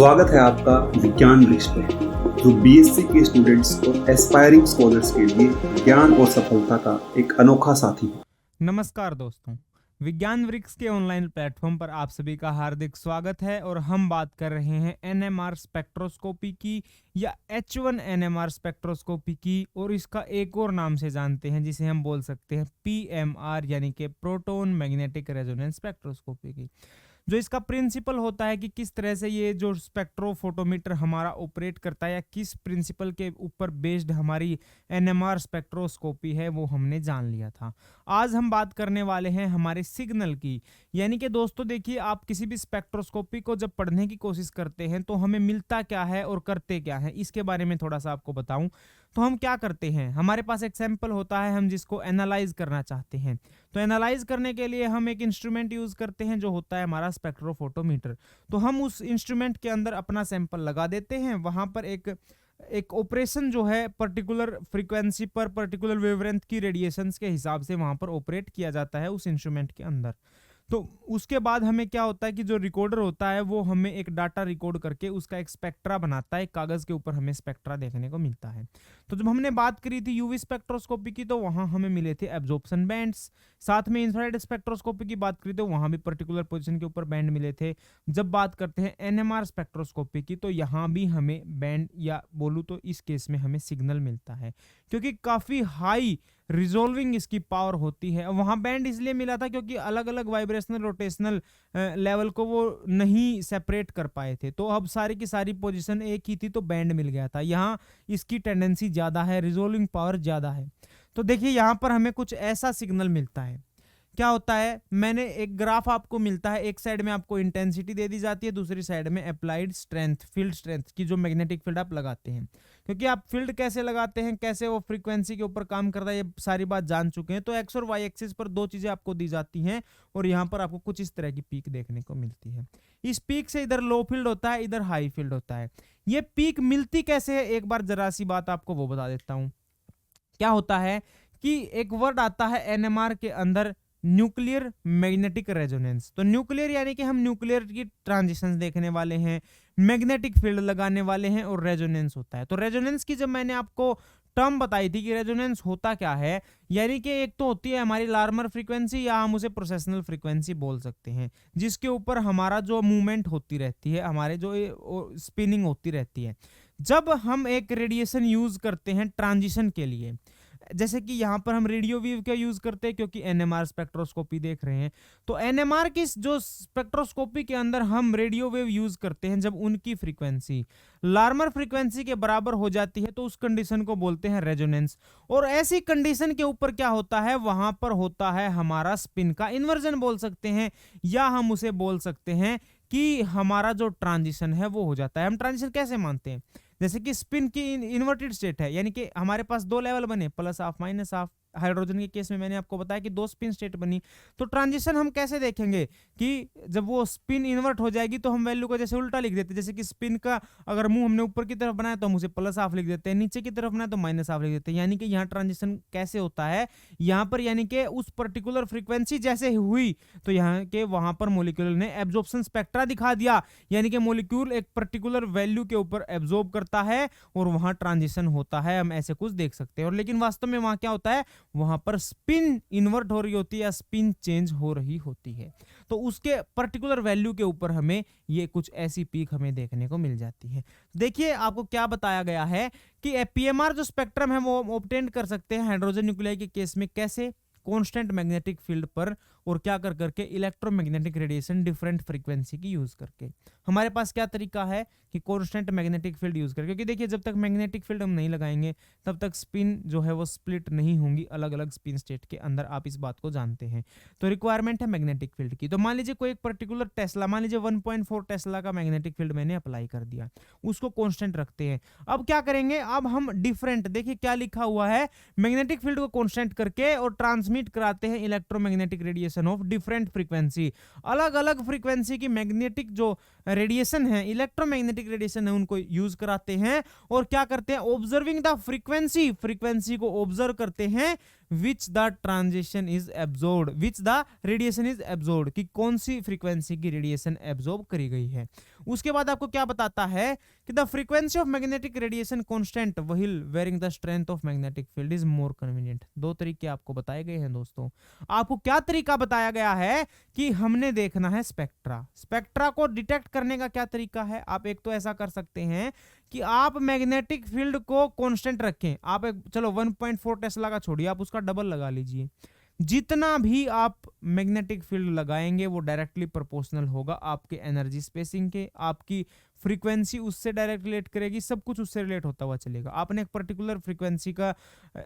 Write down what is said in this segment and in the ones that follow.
स्वागत है आपका विज्ञान वृक्ष पर, जो बीएससी के स्टूडेंट्स और एस्पायरिंग स्कॉलर्स के लिए ज्ञान और सफलता का एक अनोखा साथी है। नमस्कार दोस्तों, विज्ञान वृक्ष के ऑनलाइन प्लेटफॉर्म पर आप सभी का हार्दिक स्वागत है और हम बात कर रहे हैं एनएमआर स्पेक्ट्रोस्कोपी की या H1 एनएमआर स्पेक्ट्रोस्कोपी की, और इसका एक और नाम से जानते हैं जिसे हम बोल सकते हैं पीएमआर यानी कि प्रोटॉन मैग्नेटिक रेजोनेंस स्पेक्ट्रोस्कोपी की। जो इसका प्रिंसिपल होता है कि किस तरह से ये जो स्पेक्ट्रोफोटोमीटर हमारा ऑपरेट करता है या किस प्रिंसिपल के ऊपर बेस्ड हमारी एनएमआर स्पेक्ट्रोस्कोपी है, वो हमने जान लिया था। आज हम बात करने वाले हैं हमारे सिग्नल की, यानी कि दोस्तों देखिए, आप किसी भी स्पेक्ट्रोस्कोपी को जब पढ़ने की कोशिश करते हैं तो हमें मिलता क्या है और करते क्या है, इसके बारे में थोड़ा सा आपको बताऊं तो हम क्या करते हैं। हमारे पास एक सैंपल होता है, हम जिसको एनालाइज करना चाहते हैं, तो एनालाइज करने के लिए हम एक इंस्ट्रूमेंट यूज करते हैं जो होता है हमारा स्पेक्ट्रोफोटोमीटर। तो हम उस इंस्ट्रूमेंट के अंदर अपना सैंपल लगा देते हैं, वहां पर एक ऑपरेशन जो है पर्टिकुलर फ्रीक्वेंसी पर पर्टिकुलर वेवलेंथ की रेडिएशंस के हिसाब से वहां पर ऑपरेट किया जाता है उस इंस्ट्रूमेंट के अंदर। तो उसके बाद हमें क्या होता है कि जो रिकॉर्डर होता है वो हमें एक डाटा रिकॉर्ड करके उसका एक स्पेक्ट्रा बनाता है, एक कागज के ऊपर हमें स्पेक्ट्रा देखने को मिलता है। तो जब हमने बात करी थी यूवी स्पेक्ट्रोस्कोपी की तो वहां हमें मिले थे एब्जॉर्प्शन बैंड्स, साथ में इंफ्रारेड स्पेक्ट्रोस्कोपी की बात करी तो वहां भी पर्टिकुलर पोजीशन के ऊपर बैंड मिले थे। जब बात करते हैं एनएमआर स्पेक्ट्रोस्कोपी की तो यहाँ भी हमें बैंड या बोलूँ तो इस केस में हमें सिग्नल मिलता है, क्योंकि काफी हाई रिजोल्विंग इसकी पावर होती है। वहां बैंड इसलिए मिला था क्योंकि अलग अलग वाइब्रेशनल रोटेशनल लेवल को वो नहीं सेपरेट कर पाए थे, तो अब सारी की सारी पोजीशन एक ही थी तो बैंड मिल गया था। यहाँ इसकी टेंडेंसी ज्यादा है, रिजोल्विंग पावर ज्यादा है। तो देखिए यहाँ पर हमें कुछ ऐसा सिग्नल मिलता है। क्या होता है, मैंने एक ग्राफ आपको मिलता है, एक साइड में आपको इंटेंसिटी दे दी जाती है, दूसरी साइड में अप्लाइड स्ट्रेंथ, फील्ड स्ट्रेंथ की जो मैग्नेटिक फील्ड आप लगाते हैं। क्योंकि आप फील्ड कैसे लगाते हैं, कैसे वो फ्रीक्वेंसी के ऊपर काम करता है, ये सारी बात जान चुके हैं। तो एक्स और वाई एक्सिस पर दो चीजें आपको दी जाती हैं और यहाँ पर आपको कुछ इस तरह की पीक देखने को मिलती है। इस पीक से इधर लो फील्ड होता है, इधर हाई फील्ड होता है। ये पीक मिलती कैसे है, एक बार जरा सी बात आपको वो बता देता हूं। क्या होता है कि एक वर्ड आता है एनएमआर के अंदर, न्यूक्लियर मैग्नेटिक रेजोनेंस। तो न्यूक्लियर यानी कि हम न्यूक्लियर की ट्रांजिशंस देखने वाले हैं, मैग्नेटिक फील्ड लगाने वाले हैं, और रेजोनेंस होता है। तो रेजोनेंस की जब मैंने आपको टर्म बताई थी कि रेजोनेंस होता क्या है, यानी कि एक तो होती है हमारी लार्मर फ्रीक्वेंसी या हम उसे प्रोसेशनल फ्रीक्वेंसी बोल सकते हैं, जिसके ऊपर हमारा जो मूवमेंट होती रहती है, हमारे जो स्पिनिंग होती रहती है। जब हम एक रेडिएशन यूज करते हैं ट्रांजिशन के लिए, जैसे कि यहाँ पर हम रेडियो वेव का यूज करते हैं क्योंकि एनएमआर स्पेक्ट्रोस्कोपी देख रहे हैं, तो एनएमआर की जो स्पेक्ट्रोस्कोपी के अंदर हम रेडियो वेव यूज करते हैं, जब उनकी फ्रीक्वेंसी लार्मर फ्रीक्वेंसी के बराबर हो जाती है तो उस कंडीशन को बोलते हैं रेजोनेंस। और ऐसी कंडीशन के ऊपर क्या होता है, वहां पर होता है हमारा स्पिन का इन्वर्जन बोल सकते हैं, या हम उसे बोल सकते हैं कि हमारा जो ट्रांजिशन है वो हो जाता है। हम ट्रांजिशन कैसे मानते हैं, जैसे कि स्पिन की इन्वर्टेड स्टेट है, यानी कि हमारे पास दो लेवल बने, plus half minus half. Hydrogen के केस में मैंने आपको बताया कि दो स्पिन स्टेट बनी। तो ट्रांजिशन हम कैसे देखेंगे कि जब वो स्पिन इन्वर्ट हो जाएगी तो हम वैल्यू को जैसे उल्टा लिख देते हैं, जैसे कि स्पिन का अगर मुंह हमने ऊपर की तरफ बनाया तो हम उसे प्लस हाफ लिख देते हैं, नीचे की तरफ बनाया तो माइनस हाफ लिख देते हैं। यानी कि यहाँ ट्रांजिशन कैसे होता है, यहाँ पर यानी कि उस पर्टिकुलर फ्रीक्वेंसी जैसे हुई तो यहाँ के वहां पर मोलिक्यूल ने एब्जॉर्प्शन स्पेक्ट्रा दिखा दिया, यानी कि मोलिक्यूल एक पर्टिकुलर वैल्यू के ऊपर एब्जॉर्ब करता है और वहां ट्रांजिशन होता है। हम ऐसे कुछ देख सकते हैं, और लेकिन वास्तव में वहां क्या होता है, वहां पर स्पिन इन्वर्ट हो रही होती है या स्पिन चेंज हो रही होती है। तो उसके पर्टिकुलर वैल्यू के ऊपर हमें ये कुछ ऐसी पीक हमें देखने को मिल जाती है। देखिए आपको क्या बताया गया है कि पीएमआर जो स्पेक्ट्रम है वो ऑब्टेन कर सकते हैं हाइड्रोजन न्यूक्लियाई के केस में, कैसे, कांस्टेंट मैग्नेटिक फील्ड पर, और क्या कर करके इलेक्ट्रोमैग्नेटिक रेडिएशन डिफरेंट फ्रीक्वेंसी की यूज करके। हमारे पास क्या तरीका है कि कांस्टेंट मैग्नेटिक फील्ड यूज करके, क्योंकि देखिए जब तक मैग्नेटिक फील्ड हम नहीं लगाएंगे तब तक स्पिन जो है वो स्प्लिट नहीं होंगी अलग अलग स्पिन स्टेट के अंदर, आप इस बात को जानते हैं। तो रिक्वायरमेंट है मैग्नेटिक फील्ड की। तो मान लीजिए कोई एक पर्टिकुलर टेस्ला, मान लीजिए 1.4 टेस्ला का मैग्नेटिक फील्ड मैंने अप्लाई कर दिया, उसको कांस्टेंट रखते हैं। अब क्या करेंगे, अब हम डिफरेंट, देखिए क्या लिखा हुआ है, मैग्नेटिक फील्ड को कांस्टेंट करके और ट्रांसमिट कराते हैं electromagnetic radiation of different frequency. अलग अलग फ्रीक्वेंसी की मैग्नेटिक जो रेडिएशन है, इलेक्ट्रोमैग्नेटिक रेडिएशन है, उनको यूज कराते हैं। और क्या करते हैं, ऑब्जर्विंग द फ्रीक्वेंसी, फ्रीक्वेंसी को ऑब्जर्व करते हैं which the transition is absorbed, which the radiation is absorbed, कि कौन सी फ्रीक्वेंसी की रेडिएशन एब्जॉर्ब करी गई है। उसके बाद आपको क्या बताता है कि the frequency of magnetic radiation constant while varying the strength of magnetic field is more convenient. दो तरीके आपको बताए गए हैं दोस्तों। आपको क्या तरीका बताया गया है कि हमने देखना है स्पेक्ट्रा। स्पेक्ट्रा को डिटेक्ट करने का क्या तरीका है? आप एक तो ऐसा कर सकते हैं कि आप मैग्नेटिक फील्ड को कांस्टेंट रखें। आप एक चलो 1.4 टेस्ला का छोड़िए, आप उसका डबल लगा लीजिए। जितना भी आप मैग्नेटिक फील्ड लगाएंगे वो डायरेक्टली प्रोपोर्शनल होगा आपके एनर्जी स्पेसिंग के, आपकी फ्रीक्वेंसी उससे डायरेक्ट रिलेट करेगी, सब कुछ उससे रिलेट होता हुआ चलेगा। आपने एक पर्टिकुलर फ्रीक्वेंसी का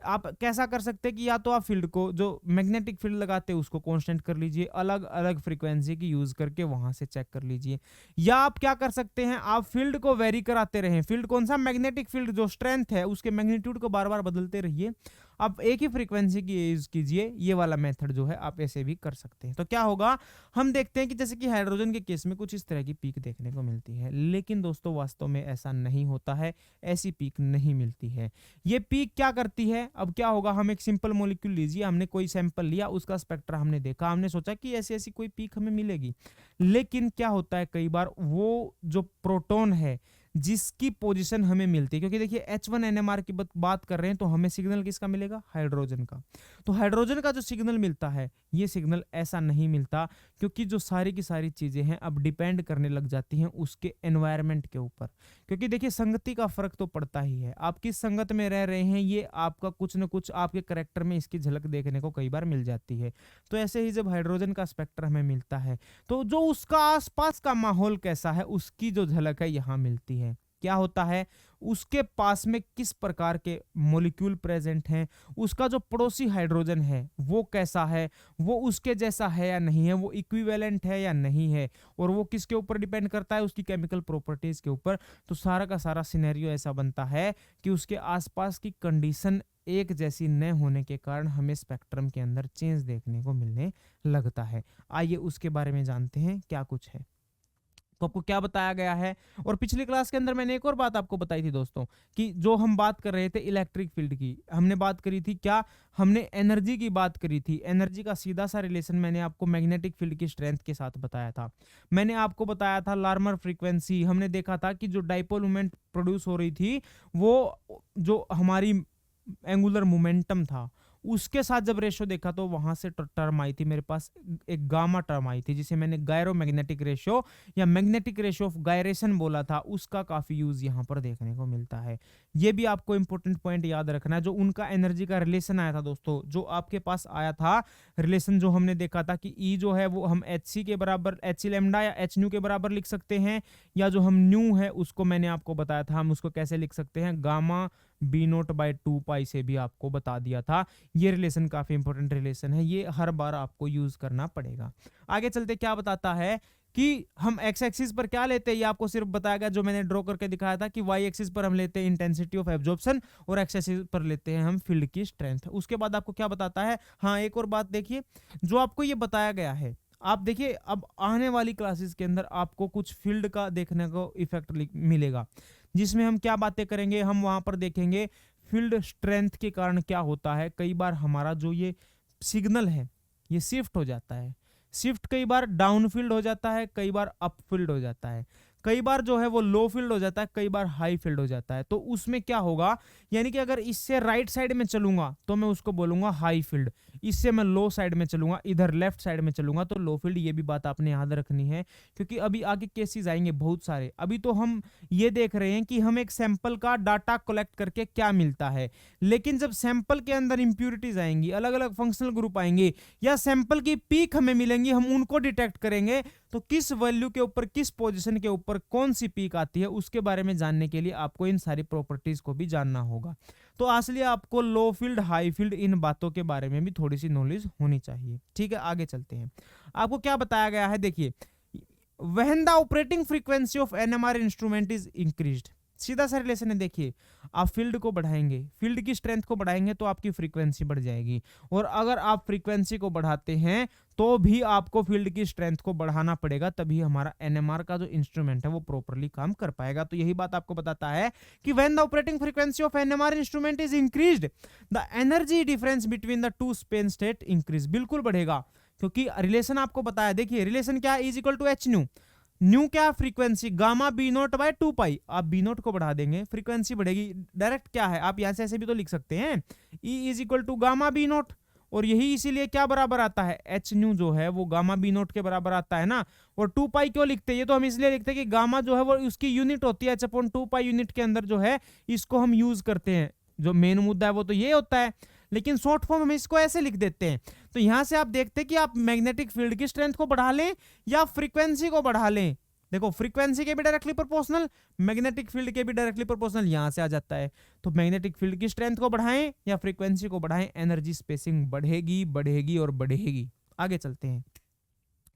आप कैसा कर सकते हैं कि या तो आप फील्ड को जो मैग्नेटिक फील्ड लगाते हैं उसको कांस्टेंट कर लीजिए, अलग अलग फ्रीक्वेंसी की यूज करके वहां से चेक कर लीजिए, या आप क्या कर सकते हैं, आप फील्ड को वेरी कराते रहें। फील्ड कौन सा? मैग्नेटिक फील्ड जो स्ट्रेंथ है उसके मैग्नीट्यूड को बार बार बदलते रहिए, आप एक ही फ्रीक्वेंसी की यूज कीजिए। ये वाला मेथड जो है आप ऐसे भी कर सकते हैं। तो क्या होगा, हम देखते हैं कि जैसे कि हाइड्रोजन के केस में कुछ इस तरह की पीक देखने को मिलती है, लेकिन दोस्तों वास्तव में ऐसा नहीं होता है, ऐसी पीक नहीं मिलती है। ये पीक क्या करती है? अब क्या होगा, हम एक सिंपल मॉलिक्यूल लीजिए, हमने कोई सैंपल लिया, उसका स्पेक्ट्रा हमने देखा, हमने सोचा कि ऐसी ऐसी कोई पीक हमें मिलेगी, लेकिन क्या होता है कई बार वो जो प्रोटॉन है जिसकी पोजीशन हमें मिलती है, क्योंकि देखिए H1NMR की बात कर रहे हैं तो हमें सिग्नल किसका मिलेगा? हाइड्रोजन का। तो हाइड्रोजन का जो सिग्नल मिलता है ये सिग्नल ऐसा नहीं मिलता, क्योंकि जो सारी की सारी चीजें हैं अब डिपेंड करने लग जाती हैं उसके एनवायरनमेंट के ऊपर। क्योंकि देखिए संगति का फर्क तो पड़ता ही है, आप किस संगत में रह रहे हैं ये आपका कुछ न कुछ आपके करेक्टर में इसकी झलक देखने को कई बार मिल जाती है। तो ऐसे ही जब हाइड्रोजन का स्पेक्ट्रम हमें मिलता है तो जो उसका आसपास का माहौल कैसा है उसकी जो झलक है यहाँ मिलती है। क्या होता है, उसके पास में किस प्रकार के मॉलिक्यूल प्रेजेंट हैं, उसका जो पड़ोसी हाइड्रोजन है वो कैसा है, वो उसके जैसा है या नहीं है, वो इक्विवेलेंट है या नहीं है, और वो किसके ऊपर डिपेंड करता है? उसकी केमिकल प्रॉपर्टीज के ऊपर। तो सारा का सारा सिनेरियो ऐसा बनता है कि उसके आसपास की कंडीशन एक जैसी न होने के कारण हमें स्पेक्ट्रम के अंदर चेंज देखने को मिलने लगता है। आइए उसके बारे में जानते हैं क्या कुछ है। तो आपको क्या बताया गया है, और पिछली क्लास के अंदर मैंने एक और बात आपको बताई थी दोस्तों, कि जो हम बात कर रहे थे इलेक्ट्रिक फील्ड की, हमने बात करी थी क्या? हमने एनर्जी की बात करी थी। एनर्जी का सीधा सा रिलेशन मैंने आपको मैग्नेटिक फील्ड की स्ट्रेंथ के साथ बताया था। मैंने आपको बताया था लार्मर फ्रीक्वेंसी, हमने देखा था कि जो डाइपोल मोमेंट प्रोड्यूस हो रही थी वो जो हमारी एंगुलर मोमेंटम था उसके साथ जब रेशियो देखा तो वहां से टर्म आई थी मेरे पास, एक गामा टर्म आई थी जिसे मैंने गायरो मैग्नेटिक रेशियो या मैग्नेटिक रेशियो ऑफ गायरेशन बोला था। उसका काफी यूज यहाँ पर देखने को मिलता है। ये भी आपको इंपॉर्टेंट पॉइंट याद रखना है। जो उनका एनर्जी का रिलेशन आया था दोस्तों, जो आपके पास आया था रिलेशन, जो हमने देखा था कि ई जो है वो हम एच सी के बराबर एच लैम्डा या एच न्यू के बराबर लिख सकते हैं, या जो हम न्यू है उसको मैंने आपको बताया था हम उसको कैसे लिख सकते हैं, गामा B0/2 से भी आपको बता दिया था। ये रिलेशन काफी इंपॉर्टेंट रिलेशन है, ये हर बार आपको यूज करना पड़ेगा। आगे चलते क्या बताता है कि हम एक्स एक्सिस पर क्या लेते हैं, ये आपको सिर्फ बताया गया जो मैंने ड्रॉ करके दिखाया था कि वाई एक्सिस पर हम लेते हैं इंटेंसिटी ऑफ एब्जॉर्प्शन और एक्स एक्सिस पर लेते हैं हम फील्ड की स्ट्रेंथ। उसके बाद आपको क्या बताता है, हाँ एक और बात देखिए, जो आपको ये बताया गया है, आप देखिए अब आने वाली क्लासेस के अंदर आपको कुछ फील्ड का देखने को इफेक्ट मिलेगा, जिसमें हम क्या बातें करेंगे, हम वहां पर देखेंगे फील्ड स्ट्रेंथ के कारण क्या होता है। कई बार हमारा जो ये सिग्नल है ये शिफ्ट हो जाता है, शिफ्ट कई बार डाउन फील्ड हो जाता है, कई बार अप फील्ड हो जाता है, कई बार जो है वो लो फील्ड हो जाता है, कई बार हाई फील्ड हो जाता है। तो उसमें क्या होगा, यानी कि अगर इससे राइट साइड में चलूंगा तो मैं उसको बोलूंगा हाई फील्ड, इससे मैं लो साइड में चलूंगा, इधर लेफ्ट साइड में चलूंगा तो लो फील्ड। ये भी बात आपने याद रखनी है, क्योंकि अभी आगे केसेस आएंगे बहुत सारे। अभी तो हम ये देख रहे हैं कि हम एक सैंपल का डाटा कलेक्ट करके क्या मिलता है, लेकिन जब सैंपल के अंदर इंप्यूरिटीज आएंगी, अलग अलग फंक्शनल ग्रुप आएंगे, या सैंपल की पीक हमें मिलेंगी, हम उनको डिटेक्ट करेंगे, तो किस वैल्यू के ऊपर, किस पोजीशन के ऊपर कौन सी पीक आती है, उसके बारे में जानने के लिए आपको इन सारी प्रॉपर्टीज को भी जानना होगा। तो असली आपको लो फील्ड, हाई फील्ड, इन बातों के बारे में भी थोड़ी सी नॉलेज होनी चाहिए। ठीक है, आगे चलते हैं। आपको क्या बताया गया है, देखिए, when the operating frequency of NMR instrument is increased, सीधा सा रिलेशन है। देखिए, आप फील्ड को बढ़ाएंगे, फील्ड की स्ट्रेंथ को बढ़ाएंगे तो आपकी फ्रीक्वेंसी बढ़ जाएगी, और अगर आप फ्रीक्वेंसी को बढ़ाते हैं तो भी आपको फील्ड की स्ट्रेंथ को बढ़ाना पड़ेगा, तभी हमारा एनएमआर का जो इंस्ट्रूमेंट है वो प्रॉपर्ली काम कर पाएगा। तो यही बात आपको बताता है कि when the operating frequency of NMR instrument is increased, the energy difference between the two Spain state increase, बिल्कुल बढ़ेगा, क्योंकि रिलेशन आपको बताया। देखिए रिलेशन क्या है, is equal to H nu, nu क्या frequency, gamma B naught by 2 pi, आप बी नोट को बढ़ा देंगे फ्रीक्वेंसी बढ़ेगी। डायरेक्ट क्या है, आप यहां से ऐसे भी तो लिख सकते हैं, E is equal to gamma B naught, और यही इसीलिए क्या बराबर आता है, एच न्यू जो है वो गामा बी नोट के बराबर आता है ना। और 2 पाई क्यों लिखते हैं, ये तो हम इसलिए लिखते हैं कि गामा जो है वो उसकी यूनिट होती है एच अपॉन 2 पाई, यूनिट के अंदर जो है इसको हम यूज करते हैं। जो मेन मुद्दा है वो तो ये होता है, लेकिन शॉर्ट फॉर्म हम इसको ऐसे लिख देते हैं। तो यहां से आप देखते हैं कि आप मैग्नेटिक फील्ड की स्ट्रेंथ को बढ़ा लें या फ्रीक्वेंसी को बढ़ा लें। देखो फ्रीक्वेंसी के भी डायरेक्टली प्रोपोर्शनल, मैग्नेटिक फील्ड के भी डायरेक्टली प्रोपोर्शनल, यहां से आ जाता है। तो मैग्नेटिक फील्ड की स्ट्रेंथ को बढ़ाएं या फ्रीक्वेंसी को बढ़ाएं, एनर्जी स्पेसिंग बढ़ेगी बढ़ेगी और बढ़ेगी। आगे चलते हैं,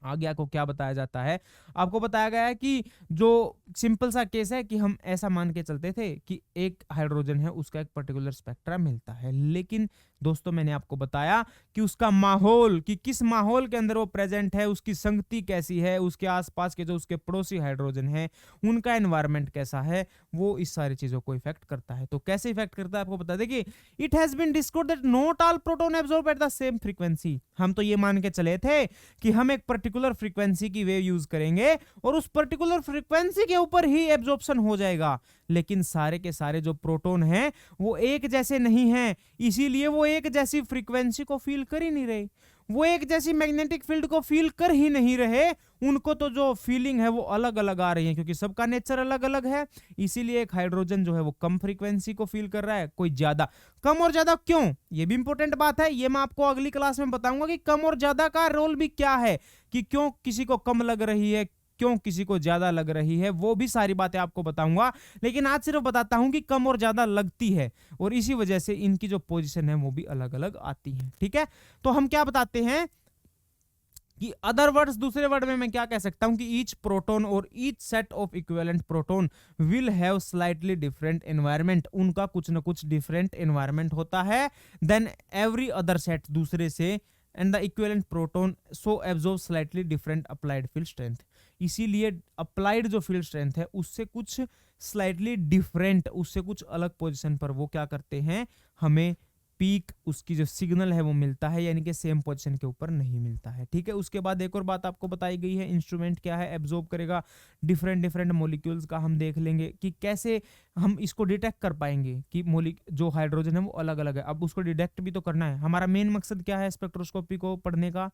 आगे आपको क्या बताया जाता है, आपको बताया गया है कि जो सिंपल सा केस है कि हम ऐसा मान के चलते थे कि एक हाइड्रोजन है उसका एक पर्टिकुलर स्पेक्ट्रा मिलता है, लेकिन दोस्तों मैंने आपको बताया कि उसका माहौल, कि किस माहौल के अंदर वो प्रेजेंट है, उसकी संगति कैसी है, उसके आसपास के जो उसके पड़ोसी हाइड्रोजन है उनका एनवायरमेंट कैसा है, वो इस सारी चीजों को इफेक्ट करता है। तो कैसे इफेक्ट करता है आपको बता देखिए, it has been discovered that not all proton absorb at the same frequency. हम तो ये मान के चले थे कि हम एक पर्टिकुलर फ्रीक्वेंसी की वेव यूज करेंगे और उस पर्टिकुलर फ्रीक्वेंसी के ऊपर ही एब्जॉर्प्शन हो जाएगा, लेकिन सारे के सारे जो प्रोटॉन हैं वो एक जैसे नहीं हैं, इसीलिए वो एक जैसी फ्रीक्वेंसी को फील कर ही नहीं रहे, वो एक जैसी मैग्नेटिक फील्ड को फील कर ही नहीं रहे, उनको तो जो फीलिंग है वो अलग अलग आ रही है, क्योंकि सबका नेचर अलग अलग है। इसीलिए एक हाइड्रोजन जो है वो कम फ्रीक्वेंसी को फील कर रहा है, कोई ज्यादा। कम और ज्यादा क्यों, ये भी इंपॉर्टेंट बात है, ये मैं आपको अगली क्लास में बताऊंगा कि कम और ज्यादा का रोल भी क्या है, कि क्यों किसी को कम लग रही है, क्यों किसी को ज्यादा लग रही है, वो भी सारी बातें आपको बताऊंगा। लेकिन आज सिर्फ बताता हूं कि कम और ज्यादा लगती है, और इसी वजह से इनकी जो पोजीशन है वो भी अलग अलग आती है। ठीक है, तो हम क्या बताते हैं कि अदर वर्ड्स, दूसरे वर्ड में मैं क्या कह सकता हूं कि ईच प्रोटॉन और each set of equivalent proton will have slightly different environment, उनका कुछ ना कुछ डिफरेंट एनवायरनमेंट होता है देन एवरी अदर सेट दूसरे से, and the equivalent proton so absorb slightly different applied field strength. इसीलिए अप्लाइड जो फील्ड स्ट्रेंथ है उससे कुछ स्लाइटली डिफरेंट, उससे कुछ अलग पोजीशन पर वो क्या करते हैं, हमें पीक उसकी जो सिग्नल है वो मिलता है, यानी कि सेम पोजीशन के ऊपर नहीं मिलता है। ठीक है, उसके बाद एक और बात आपको बताई गई है, इंस्ट्रूमेंट क्या है, एब्जॉर्ब करेगा डिफरेंट डिफरेंट मॉलिक्यूल्स का। हम देख लेंगे कि कैसे हम इसको डिटेक्ट कर पाएंगे कि जो हाइड्रोजन है वो अलग अलग है। अब उसको डिटेक्ट भी तो करना है, हमारा मेन मकसद क्या है स्पेक्ट्रोस्कोपी को पढ़ने का,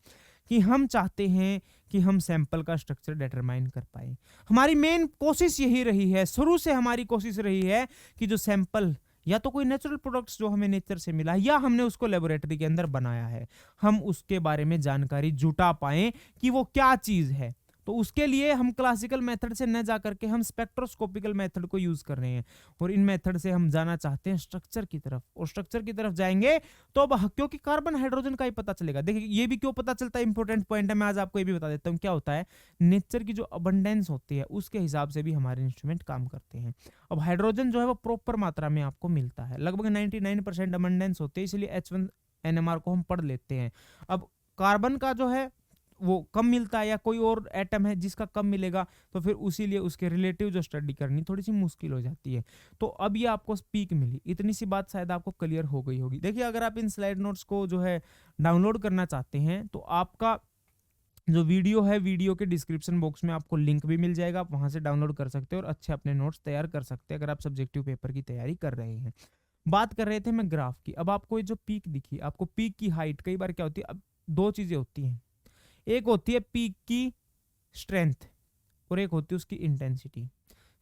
कि हम चाहते हैं कि हम सैंपल का स्ट्रक्चर डिटरमाइन कर पाए। हमारी मेन कोशिश यही रही है, शुरू से हमारी कोशिश रही है कि जो सैंपल या तो कोई नेचुरल प्रोडक्ट्स जो हमें नेचर से मिला है या हमने उसको लेबोरेटरी के अंदर बनाया है, हम उसके बारे में जानकारी जुटा पाएं कि वो क्या चीज है। तो उसके लिए हम क्लासिकल मेथड से न जाकर के हम स्पेक्ट्रोस्कोपिकल मेथड को यूज कर रहे हैं, और इन मेथड से हम जाना चाहते हैं स्ट्रक्चर की तरफ, और स्ट्रक्चर की तरफ जाएंगे तो अब क्योंकि कार्बन हाइड्रोजन का ही पता चलेगा। देखिए ये भी क्यों पता चलता है, इंपॉर्टेंट पॉइंट है, मैं आज आपको ये भी बता देता हूँ क्या होता है। नेचर की जो अबंडेंस होती है उसके हिसाब से भी हमारे इंस्ट्रूमेंट काम करते हैं। अब हाइड्रोजन जो है वो प्रॉपर मात्रा में आपको मिलता है, लगभग 99% अबंडेंस होती है, इसलिए H1NMR को हम पढ़ लेते हैं। अब कार्बन का जो है वो कम मिलता है, या कोई और एटम है जिसका कम मिलेगा, तो फिर उसीलिए उसके रिलेटिव जो स्टडी करनी थोड़ी सी मुश्किल हो जाती है। तो अब ये आपको पीक मिली, इतनी सी बात शायद आपको क्लियर हो गई होगी। देखिए अगर आप इन स्लाइड नोट्स को जो है डाउनलोड करना चाहते हैं तो आपका जो वीडियो है, वीडियो के डिस्क्रिप्शन बॉक्स में आपको लिंक भी मिल जाएगा, आप वहां से डाउनलोड कर सकते हैं और अच्छे अपने नोट्स तैयार कर सकते हैं अगर आप सब्जेक्टिव पेपर की तैयारी कर रहे हैं। बात कर रहे थे मैं ग्राफ की। अब आपको ये जो पीक दिखी, आपको पीक की हाइट, कई बार क्या होती है, अब दो चीजें होती हैं, एक होती है पीक की स्ट्रेंथ और एक होती है उसकी इंटेंसिटी।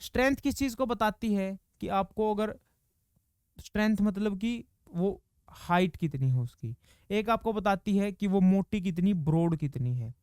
स्ट्रेंथ किस चीज को बताती है कि आपको अगर स्ट्रेंथ मतलब कि वो हाइट कितनी है उसकी, एक आपको बताती है कि वो मोटी कितनी, ब्रॉड कितनी है।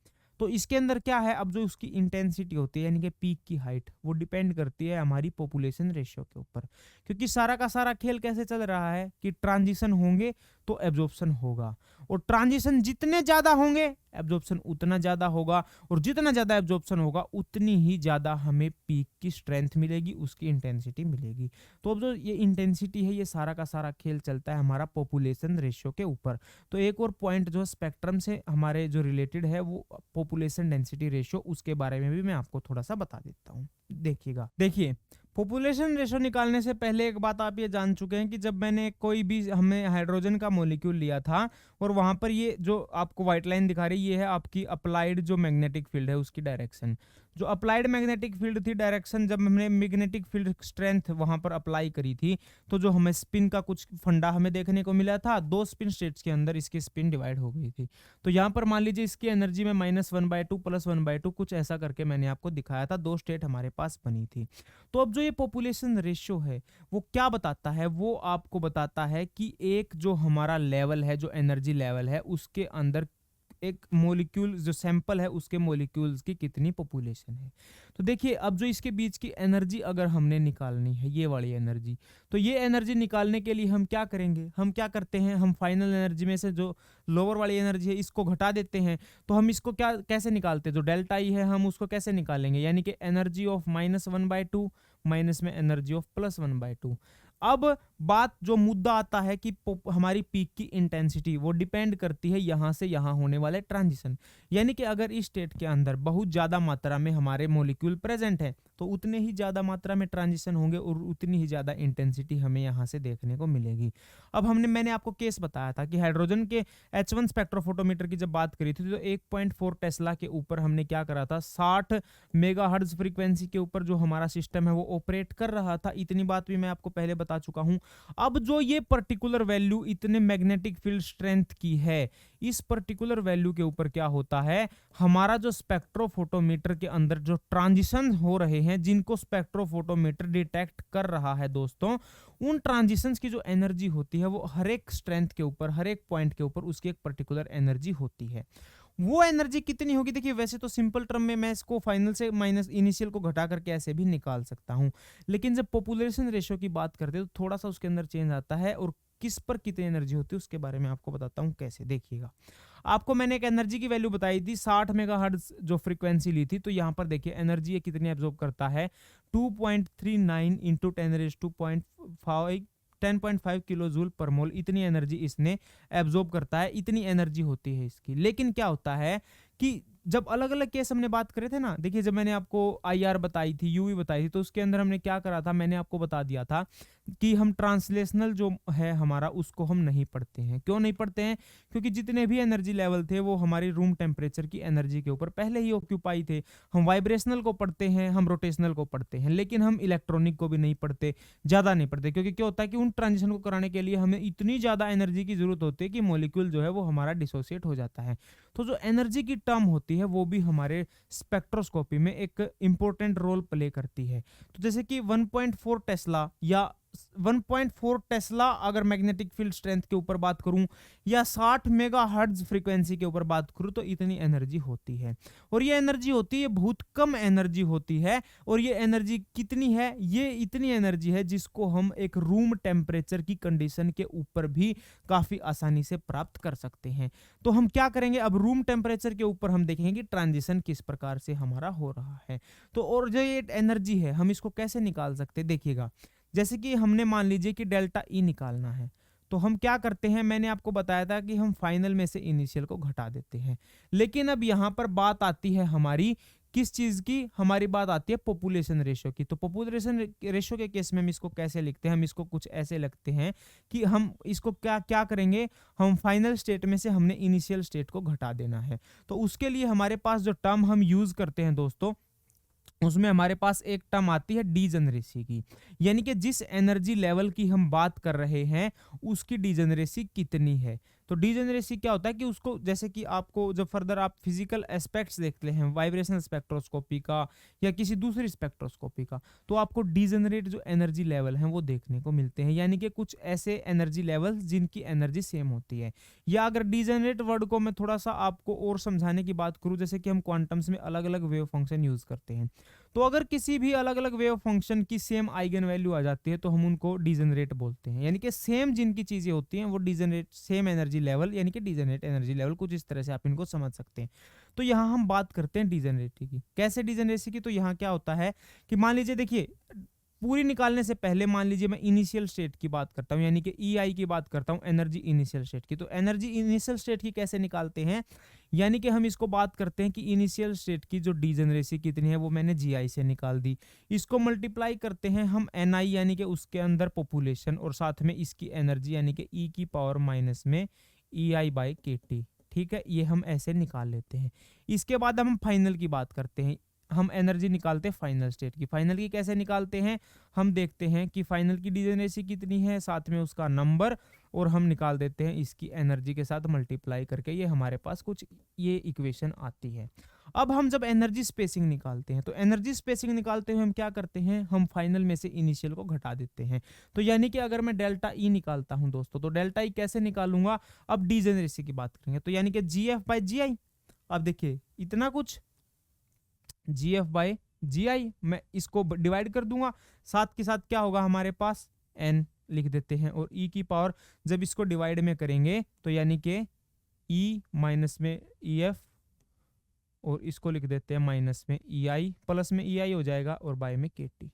तो इसके अंदर क्या है, अब जो उसकी इंटेंसिटी होती है यानी कि पीक की हाइट, वो डिपेंड करती है हमारी पॉपुलेशन रेशियो के ऊपर, क्योंकि सारा का सारा खेल कैसे चल रहा है कि ट्रांजिशन होंगे तो एब्जॉर्प्शन होगा, और ट्रांजिशन जितने ज्यादा होंगे एब्जॉर्प्शन उतना ज्यादा होगा, और जितना ज्यादा एब्जॉर्प्शन होगा उतनी ही ज्यादा हमें पीक की स्ट्रेंथ मिलेगी, उसकी इंटेंसिटी मिलेगी। तो अब जो ये इंटेंसिटी है, ये सारा का सारा खेल चलता है हमारा पॉपुलेशन रेशियो के ऊपर। तो एक और पॉइंट जो स्पेक्ट्रम से हमारे जो रिलेटेड है वो पॉपुलेशन डेंसिटी रेशियो, उसके बारे में भी मैं आपको थोड़ा सा बता देता हूँ। देखिएगा, देखिए पॉपुलेशन रेशो निकालने से पहले एक बात आप ये जान चुके हैं कि जब मैंने कोई भी हमने हाइड्रोजन का मॉलिक्यूल लिया था और वहां पर ये जो आपको व्हाइट लाइन दिखा रही है, ये है आपकी अप्लाइड जो मैग्नेटिक फील्ड है उसकी डायरेक्शन। जो अप्लाइड मैग्नेटिक फील्ड थी डायरेक्शन, जब हमने मैग्नेटिक फील्ड स्ट्रेंथ वहां पर अप्लाई करी थी तो जो हमें स्पिन का कुछ फंडा हमें देखने को मिला था, 2 स्पिन स्टेट्स के अंदर इसकी स्पिन डिवाइड हो गई थी। तो यहाँ पर मान लीजिए इसकी एनर्जी में -1/2 +1/2 कुछ ऐसा करके मैंने आपको दिखाया था, 2 स्टेट हमारे पास बनी थी। तो अब जो ये पॉपुलेशन रेशियो है वो क्या बताता है, वो आपको बताता है कि एक जो हमारा लेवल है, जो एनर्जी लेवल है, उसके अंदर एक मॉलिक्यूल जो सैंपल है उसके मॉलिक्यूल्स की कितनी पॉपुलेशन है। तो देखिए अब जो इसके बीच की एनर्जी अगर हमने निकालनी है, ये वाली एनर्जी, तो ये एनर्जी निकालने के लिए हम क्या करेंगे, हम क्या करते हैं, हम फाइनल एनर्जी में से जो लोअर वाली एनर्जी है इसको घटा देते हैं। तो हम इसको क्या कैसे निकालते हैं, जो डेल्टा ई है हम उसको कैसे निकालेंगे, यानी कि एनर्जी ऑफ -1/2 माइनस में एनर्जी ऑफ +1/2। अब बात जो मुद्दा आता है कि हमारी पीक की इंटेंसिटी वो डिपेंड करती है यहां से यहां होने वाले ट्रांजिशन, यानी कि अगर इस स्टेट के अंदर बहुत ज्यादा मात्रा में हमारे मॉलिक्यूल प्रेजेंट है तो उतने ही ज्यादा मात्रा में ट्रांजिशन होंगे और उतनी ही ज्यादा इंटेंसिटी हमें यहां से देखने को मिलेगी। अब मैंने आपको केस बताया था कि हाइड्रोजन के H1 स्पेक्ट्रोफोटोमीटर की जब बात करी थी तो 1.4 टेस्ला के ऊपर हमने क्या करा था, 60 मेगाहर्ट्ज फ्रीक्वेंसी के ऊपर जो हमारा सिस्टम है वो ऑपरेट कर रहा था। इतनी बात भी मैं आपको पहले बता चुका हूं। अब जो ये पर्टिकुलर वैल्यू इतने मैग्नेटिक फील्ड स्ट्रेंथ की है, इस पर्टिकुलर वैल्यू के ऊपर क्या होता है, हमारा जो स्पेक्ट्रोफोटोमीटर के अंदर जो ट्रांजिशन हो रहे हैं, जिनको स्पेक्ट्रोफोटोमीटर डिटेक्ट कर रहा है दोस्तों, उन ट्रांजिशंस की जो एनर्जी होती है वो हर एक स्ट्रेंथ के ऊपर, हर एक पॉइंट के ऊपर उसकी एक पर्टिकुलर एनर्जी होती है। वो एनर्जी कितनी होगी, देखिए वैसे तो सिंपल टर्म में मैं इसको फाइनल से माइनस इनिशियल को घटा करके ऐसे भी निकाल सकता हूं, लेकिन जब पॉपुलेशन रेशियो की बात करते हैं तो थोड़ा सा उसके अंदर चेंज आता है और किस पर कितनी एनर्जी होती है उसके बारे में आपको बताता हूं कैसे। देखिएगा, आपको मैंने एक एनर्जी की वैल्यू बताई थी, 60 मेगाहर्ट्ज जो फ्रीक्वेंसी ली थी, तो यहां पर देखिए एनर्जी ये कितनी एब्जॉर्ब करता है, 2.39 इंटू 10.5 किलो जूल पर मोल, इतनी एनर्जी इसने एब्जॉर्ब करता है, इतनी एनर्जी होती है इसकी। लेकिन क्या होता है कि जब अलग अलग केस हमने बात करे थे ना, देखिए जब मैंने आपको IR बताई थी, UV बताई थी, तो उसके अंदर हमने क्या करा था, मैंने आपको बता दिया था कि हम ट्रांसलेशनल जो है हमारा उसको हम नहीं पढ़ते हैं। क्यों नहीं पढ़ते हैं, क्योंकि जितने भी एनर्जी लेवल थे वो हमारी रूम टेम्परेचर की एनर्जी के ऊपर पहले ही ऑक्यूपाई थे। हम वाइब्रेशनल को पढ़ते हैं, हम रोटेशनल को पढ़ते हैं, लेकिन हम इलेक्ट्रॉनिक को भी नहीं पढ़ते, ज्यादा नहीं पढ़ते, क्योंकि क्या होता है कि उन ट्रांजिशन को कराने के लिए हमें इतनी ज्यादा एनर्जी की जरूरत होती है कि मॉलिक्यूल जो है वो हमारा डिसोसिएट हो जाता है। तो जो एनर्जी की टर्म होती है वो भी हमारे स्पेक्ट्रोस्कोपी में एक इंपॉर्टेंट रोल प्ले करती है। तो जैसे कि 1.4 टेस्ला या 1.4 टेस्ला अगर मैग्नेटिक फील्ड स्ट्रेंथ के ऊपर बात करूं, या 60 मेगाहर्ट्ज फ्रीक्वेंसी के ऊपर बात करूं, तो इतनी एनर्जी होती है। और ये एनर्जी होती है, बहुत कम एनर्जी होती है। और ये एनर्जी कितनी है, ये इतनी एनर्जी है जिसको हम एक रूम टेम्परेचर की कंडीशन के ऊपर भी काफी आसानी से प्राप्त कर सकते हैं। तो हम क्या करेंगे, अब रूम टेम्परेचर के ऊपर हम देखेंगे कि ट्रांजिशन किस प्रकार से हमारा हो रहा है। तो और जो ये एनर्जी है हम इसको कैसे निकाल सकते हैं, देखिएगा, जैसे कि हमने मान लीजिए कि डेल्टा ई निकालना है, तो हम क्या करते हैं, मैंने आपको बताया था कि हम फाइनल में से इनिशियल को घटा देते हैं। लेकिन अब यहां पर बात आती है हमारी किस चीज की, हमारी बात आती है पॉपुलेशन रेशियो की। तो पॉपुलेशन रेशियो के केस में हम इसको कैसे लिखते हैं, हम इसको कुछ ऐसे लिखते हैं कि हम इसको क्या क्या करेंगे, हम फाइनल स्टेट में से हमने इनिशियल स्टेट को घटा देना है। तो उसके लिए हमारे पास जो टर्म हम यूज करते हैं दोस्तों, उसमें हमारे पास एक टर्म आती है डीजनरेसी की, यानी कि जिस एनर्जी लेवल की हम बात कर रहे हैं उसकी डीजनरेसी कितनी है। तो डीजनरेसी क्या होता है कि उसको, जैसे कि आपको जब फर्दर आप फिजिकल एस्पेक्ट्स देखते हैं वाइब्रेशनल स्पेक्ट्रोस्कोपी का या किसी दूसरी स्पेक्ट्रोस्कोपी का, तो आपको डीजनरेट जो एनर्जी लेवल हैं वो देखने को मिलते हैं, यानी कि कुछ ऐसे एनर्जी लेवल जिनकी एनर्जी सेम होती है। या अगर डीजनरेट वर्ड को मैं थोड़ा सा आपको और समझाने की बात करूं, जैसे कि हम क्वांटम्स में अलग अलग वेव फंक्शन यूज करते हैं, तो अगर किसी भी अलग अलग वेव फंक्शन की सेम आइगन वैल्यू आ जाती है तो हम उनको डिजेनरेट बोलते हैं, यानी कि सेम जिनकी चीजें होती हैं वो डिजेनरेट, सेम एनर्जी लेवल यानी कि डिजेनरेट एनर्जी लेवल, कुछ इस तरह से आप इनको समझ सकते हैं। तो यहाँ हम बात करते हैं डिजेनरेसी की। कैसे डिजेनरेसी की? तो यहाँ क्या होता है कि मान लीजिए, देखिए पूरी निकालने से पहले मान लीजिए मैं इनिशियल स्टेट की बात करता हूँ, यानी कि EI की बात करता हूँ, एनर्जी इनिशियल स्टेट की। तो एनर्जी इनिशियल स्टेट की कैसे निकालते हैं, यानी कि हम इसको बात करते हैं कि इनिशियल स्टेट की जो डिजेनरेसी कितनी है वो मैंने GI से निकाल दी, इसको मल्टीप्लाई करते हैं हम NI यानी कि उसके अंदर पॉपुलेशन और साथ में इसकी एनर्जी यानी कि E की पावर माइनस में EI/kT। ठीक है, ये हम ऐसे निकाल लेते हैं। इसके बाद हम फाइनल की बात करते हैं, हम एनर्जी निकालते हैं फाइनल स्टेट की। फाइनल की कैसे निकालते हैं, हम देखते हैं कि फाइनल की डिजेनरेसी कितनी है, साथ में उसका नंबर, और हम निकाल देते हैं इसकी एनर्जी के साथ मल्टीप्लाई करके, ये हमारे पास कुछ ये इक्वेशन आती है। अब हम जब एनर्जी स्पेसिंग निकालते हैं तो एनर्जी स्पेसिंग निकालते हुए हम क्या करते हैं, हम फाइनल में से इनिशियल को घटा देते हैं। तो यानी कि अगर मैं डेल्टा E निकालता हूं दोस्तों, तो डेल्टा E कैसे निकालूंगा, अब डिजेनरेसी की बात करेंगे तो यानी कि GF/GI। अब देखिए इतना कुछ GF/GI, मैं इसको डिवाइड कर दूंगा, साथ के साथ क्या होगा हमारे पास N लिख देते हैं, और E की पावर जब इसको डिवाइड में करेंगे तो यानी कि E माइनस में EF, और इसको लिख देते हैं माइनस में EI, प्लस में EI हो जाएगा और बाय में KT।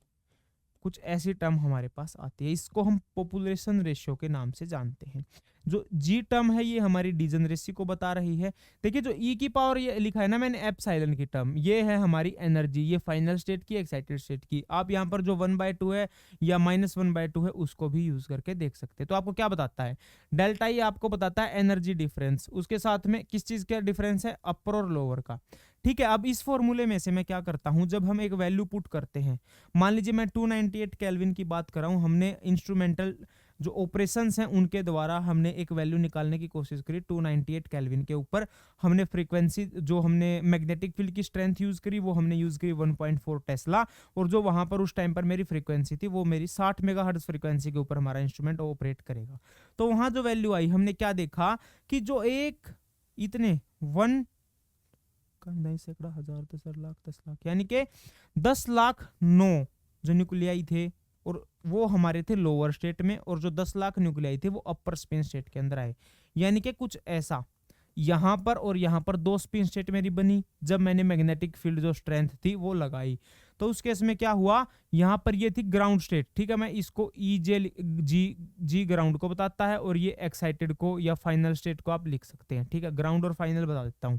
कुछ ऐसी टर्म हमारे पास आती है, इसको हम पॉपुलेशन रेशियो के नाम से जानते हैं। जो G टर्म है ये हमारी डिजेनरेसी को बता रही है। देखिए जो E की पावर ये लिखा है ना मैंने एप्सिलॉन की टर्म, ये है हमारी एनर्जी, ये फाइनल स्टेट की, एक्साइटेड स्टेट की। आप यहाँ पर जो 1/2 है या -1/2 है उसको भी यूज करके देख सकते हैं। तो आपको क्या बताता है, डेल्टा E आपको बताता है एनर्जी डिफरेंस, उसके साथ में किस चीज का डिफरेंस है, अपर और लोअर का। ठीक है, अब इस फॉर्मूले में से मैं क्या करता हूं, जब हम एक वैल्यू पुट करते हैं, मान लीजिए मैं 298 केल्विन की बात कर रहा हूं, हमने इंस्ट्रूमेंटल जो ऑपरेशंस हैं उनके द्वारा हमने एक वैल्यू निकालने की कोशिश करी 298 केल्विन के ऊपर। हमने फ्रीक्वेंसी, जो हमने मैग्नेटिक फील्ड की स्ट्रेंथ यूज करी वो हमने यूज करी 1.4 टेस्ला, और जो वहां पर उस टाइम पर मेरी फ्रीक्वेंसी थी वो मेरी 60 मेगाहर्ट्ज फ्रीक्वेंसी के ऊपर हमारा इंस्ट्रूमेंट ऑपरेट करेगा। तो वहां जो वैल्यू आई, हमने क्या देखा कि जो एक इतने 1 सैकड़ा, हजार, 10 लाख, 10 लाख, यानी कि 10 लाख 9 जो न्यूक्लियाई थे, और वो हमारे थे लोअर स्टेट में, और जो 10 लाख न्यूक्लियाई थे वो अपर स्पिन स्टेट के अंदर आए। यानी कि कुछ ऐसा यहां पर और यहां पर 2 स्पिन स्टेट मेरी बनी जब मैंने मैग्नेटिक फील्ड जो स्ट्रेंथ थी वो लगाई। तो उस केस में क्या हुआ, यहां पर ये थी ग्राउंड स्टेट। ठीक है, मैं इसको जी ग्राउंड को बताता है, और ये एक्साइटेड को या फाइनल स्टेट को आप लिख सकते हैं। ठीक है, ग्राउंड और फाइनल बता देता हूं।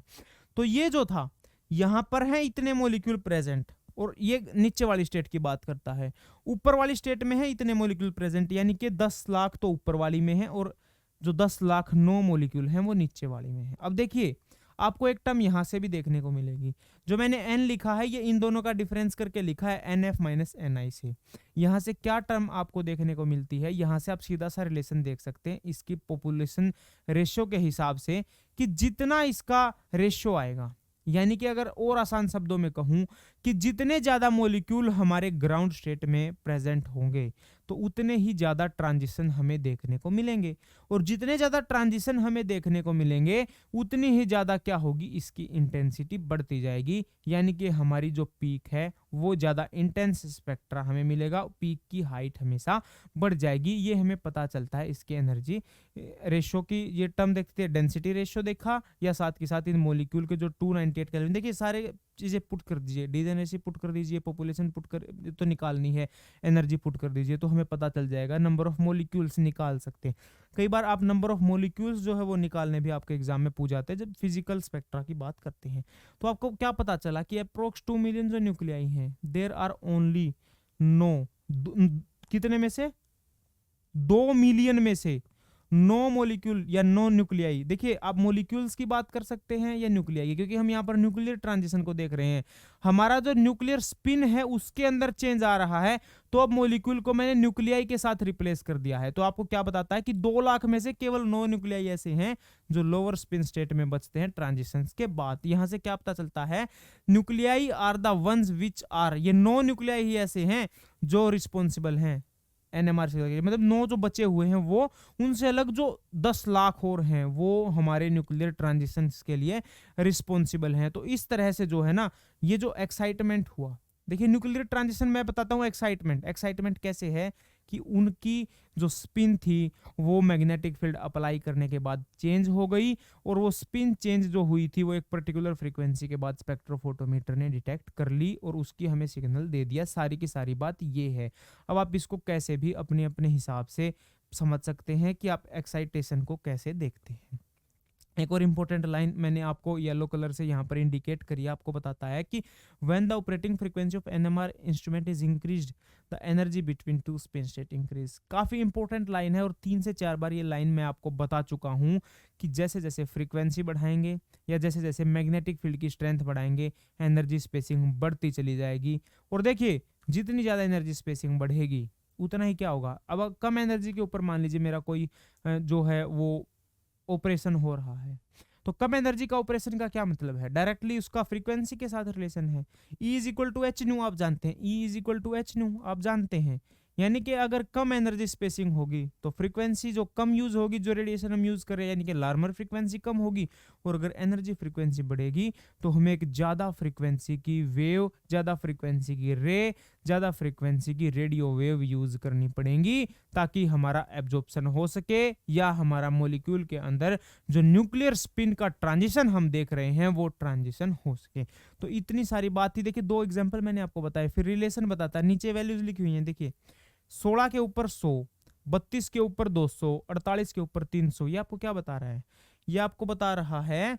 तो ये जो था यहां पर है इतने मॉलिक्यूल प्रेजेंट, और ये नीचे वाली स्टेट की बात करता है, ऊपर वाली स्टेट में है इतने मॉलिक्यूल प्रेजेंट, यानी कि 10 लाख तो ऊपर वाली में है, और जो 10 लाख 9 मॉलिक्यूल हैं वो नीचे वाली में है। अब देखिए आपको एक टर्म यहां से भी देखने को मिलेगी, जो मैंने n लिखा है ये इन दोनों का डिफरेंस करके लिखा है NF माइनस NI से। यहां से क्या टर्म आपको देखने को मिलती है, यहां से आप सीधा सा रिलेशन देख सकते हैं इसकी पॉपुलेशन रेशियो के हिसाब से, कि जितना इसका रेशियो आएगा, यानी कि अगर और आसान शब्दों में कहूं कि जितने ज्यादा मॉलिक्यूल हमारे ग्राउंड स्टेट में प्रेजेंट होंगे तो उतने ही ज्यादा ट्रांजिशन हमें देखने को मिलेंगे, और जितने ज्यादा ट्रांजिशन हमें देखने को मिलेंगे उतनी ही ज्यादा क्या होगी, इसकी इंटेंसिटी बढ़ती जाएगी। यानी कि हमारी जो पीक है वो ज्यादा इंटेंस स्पेक्ट्रा हमें मिलेगा, पीक की हाइट हमेशा बढ़ जाएगी। ये हमें पता चलता है इसके एनर्जी रेशियो की। ये टर्म देखते हैं, डेंसिटी रेशियो देखा, या साथ के साथ इन मॉलिक्यूल के जो 298 केल्विन, देखिए सारे चीजें पुट कर दीजिए, डिजेनरेसी पुट कर दीजिए, पॉपुलेशन पुट कर तो निकालनी है, एनर्जी पुट कर दीजिए, तो हमें पता चल जाएगा। नंबर ऑफ मॉलिक्यूल्स निकाल सकते हैं। कई बार आप नंबर ऑफ मॉलिक्यूल्स जो है वो निकालने भी आपके एग्जाम में पूछ जाते हैं जब फिजिकल स्पेक्ट्रा की बात करते हैं। तो आपको क्या पता चला कि अप्रोक्स 2 मिलियन जो न्यूक्लियाई हैं, देयर आर ओनली कितने में से 2 मिलियन में से 9 मॉलिक्यूल या 9 न्यूक्लियाई। देखिए आप मॉलिक्यूल्स की बात कर सकते हैं या न्यूक्लियाई, क्योंकि हम यहाँ पर न्यूक्लियर ट्रांजिशन को देख रहे हैं। हमारा जो न्यूक्लियर स्पिन है उसके अंदर चेंज आ रहा है, तो अब मॉलिक्यूल को मैंने न्यूक्लियाई के साथ रिप्लेस कर दिया है। तो आपको क्या बताता है कि 2 लाख में से केवल 9 न्यूक्लियाई ऐसे हैं जो लोअर स्पिन स्टेट में बचते हैं ट्रांजिशन के बाद। यहां से क्या पता चलता है, nuclei are the ones which are, ये 9 न्यूक्लियाई ही ऐसे हैं जो रिस्पॉन्सिबल हैं NMR से, मतलब 9 जो बचे हुए हैं वो, उनसे अलग जो 10 लाख और हैं वो हमारे न्यूक्लियर ट्रांजिशंस के लिए रिस्पॉन्सिबल हैं। तो इस तरह से जो है ना, ये जो एक्साइटमेंट हुआ, देखिए न्यूक्लियर ट्रांजिशन मैं बताता हूँ एक्साइटमेंट कैसे है कि उनकी जो स्पिन थी वो मैग्नेटिक फील्ड अप्लाई करने के बाद चेंज हो गई, और वो स्पिन चेंज जो हुई थी वो एक पर्टिकुलर फ्रीक्वेंसी के बाद स्पेक्ट्रोफोटोमीटर ने डिटेक्ट कर ली और उसकी हमें सिग्नल दे दिया। सारी की सारी बात ये है। अब आप इसको कैसे भी अपने अपने हिसाब से समझ सकते हैं कि आप एक्साइटेशन को कैसे देखते हैं। एक और इंपॉर्टेंट लाइन मैंने आपको येलो कलर से यहाँ पर इंडिकेट करी, आपको बताता है कि when the operating frequency of NMR instrument is increased the energy between two spin state increase. काफी इंपॉर्टेंट लाइन है और 3 से 4 बार ये लाइन मैं आपको बता चुका हूँ कि जैसे जैसे फ्रीक्वेंसी बढ़ाएंगे या जैसे जैसे मैग्नेटिक फील्ड की स्ट्रेंथ बढ़ाएंगे एनर्जी स्पेसिंग बढ़ती चली जाएगी। और देखिए जितनी ज्यादा एनर्जी स्पेसिंग बढ़ेगी उतना ही क्या होगा, अब कम एनर्जी के ऊपर मान लीजिए मेरा कोई जो है वो ऑपरेशन हो रहा है, तो कम एनर्जी का ऑपरेशन का क्या मतलब है, डायरेक्टली उसका फ्रीक्वेंसी के साथ रिलेशन है। E is equal to H nu आप जानते हैं, E is equal to H nu आप जानते हैं। यानी कि अगर कम एनर्जी स्पेसिंग होगी तो फ्रीक्वेंसी जो कम यूज होगी, जो रेडिएशन हम यूज कर रहे हैं यानी कि लार्मर फ्रीक्वेंसी कम होगी, और अगर एनर्जी फ्रीक्वेंसी बढ़ेगी तो हमें एक ज्यादा फ्रीक्वेंसी की वेव, ज्यादा फ्रीक्वेंसी की रे, ज्यादा फ्रीक्वेंसी की रेडियो वेव यूज करनी पड़ेगी ताकि हमारा एब्जॉर्प्शन हो सके या हमारा मॉलिक्यूल के अंदर जो न्यूक्लियर स्पिन का ट्रांजिशन हम देख रहे हैं वो ट्रांजिशन हो सके। तो इतनी सारी बात थी। देखिए 2 एग्जांपल मैंने आपको बताए, फिर रिलेशन बताता है। नीचे वैल्यूज लिखी हुई हैं, देखिए 16 के ऊपर 100, 32 के ऊपर 200, 48 के ऊपर 300। ये आपको क्या बता रहा है, ये आपको बता रहा है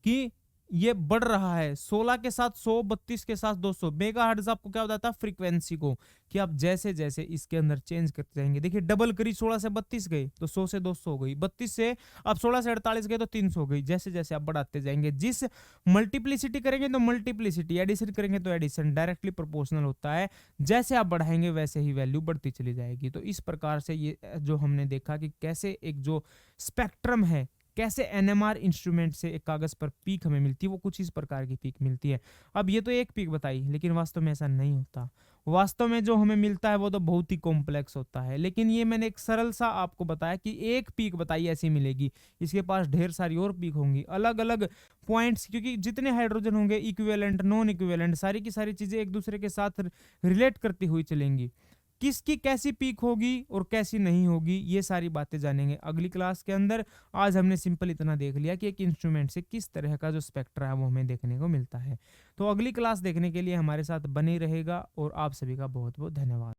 कि ये बढ़ रहा है 16 के साथ 100, 32 के साथ 200। मेगाहर्ट्ज आपको क्या बताता है, फ्रीक्वेंसी को, कि आप जैसे जैसे इसके अंदर चेंज करते जाएंगे। देखिए डबल करी, 16 से 32 गई तो 100 से 200 हो गई, 32 से अब 16 से 48 गए तो 300 हो गई। जैसे जैसे आप बढ़ाते जाएंगे, जिस मल्टीप्लिसिटी करेंगे तो मल्टीप्लिसिटी, एडिशन करेंगे तो एडिशन डायरेक्टली प्रोपोर्शनल होता है। जैसे आप बढ़ाएंगे वैसे ही वैल्यू बढ़ती चली जाएगी। तो इस प्रकार से ये जो हमने देखा कि कैसे एक जो स्पेक्ट्रम है, कैसे एनएमआर इंस्ट्रूमेंट से एक कागज पर पीक हमें मिलती है, वो कुछ इस प्रकार की पीक मिलती है। अब ये तो एक पीक बताई, लेकिन वास्तव में ऐसा नहीं होता। वास्तव में जो हमें मिलता है वो तो बहुत ही कॉम्प्लेक्स होता है, लेकिन ये मैंने एक सरल सा आपको बताया कि एक पीक बताई ऐसी मिलेगी, इसके पास ढेर सारी और पीक होंगी, अलग अलग पॉइंट्स, क्योंकि जितने हाइड्रोजन होंगे इक्विवेलेंट, नॉन इक्विवेलेंट, सारी की सारी चीजें एक दूसरे के साथ रिलेट करती हुई चलेंगी। किसकी कैसी पीक होगी और कैसी नहीं होगी, ये सारी बातें जानेंगे अगली क्लास के अंदर। आज हमने सिंपल इतना देख लिया कि एक इंस्ट्रूमेंट से किस तरह का जो स्पेक्ट्रा है वो हमें देखने को मिलता है। तो अगली क्लास देखने के लिए हमारे साथ बने रहेगा और आप सभी का बहुत बहुत धन्यवाद।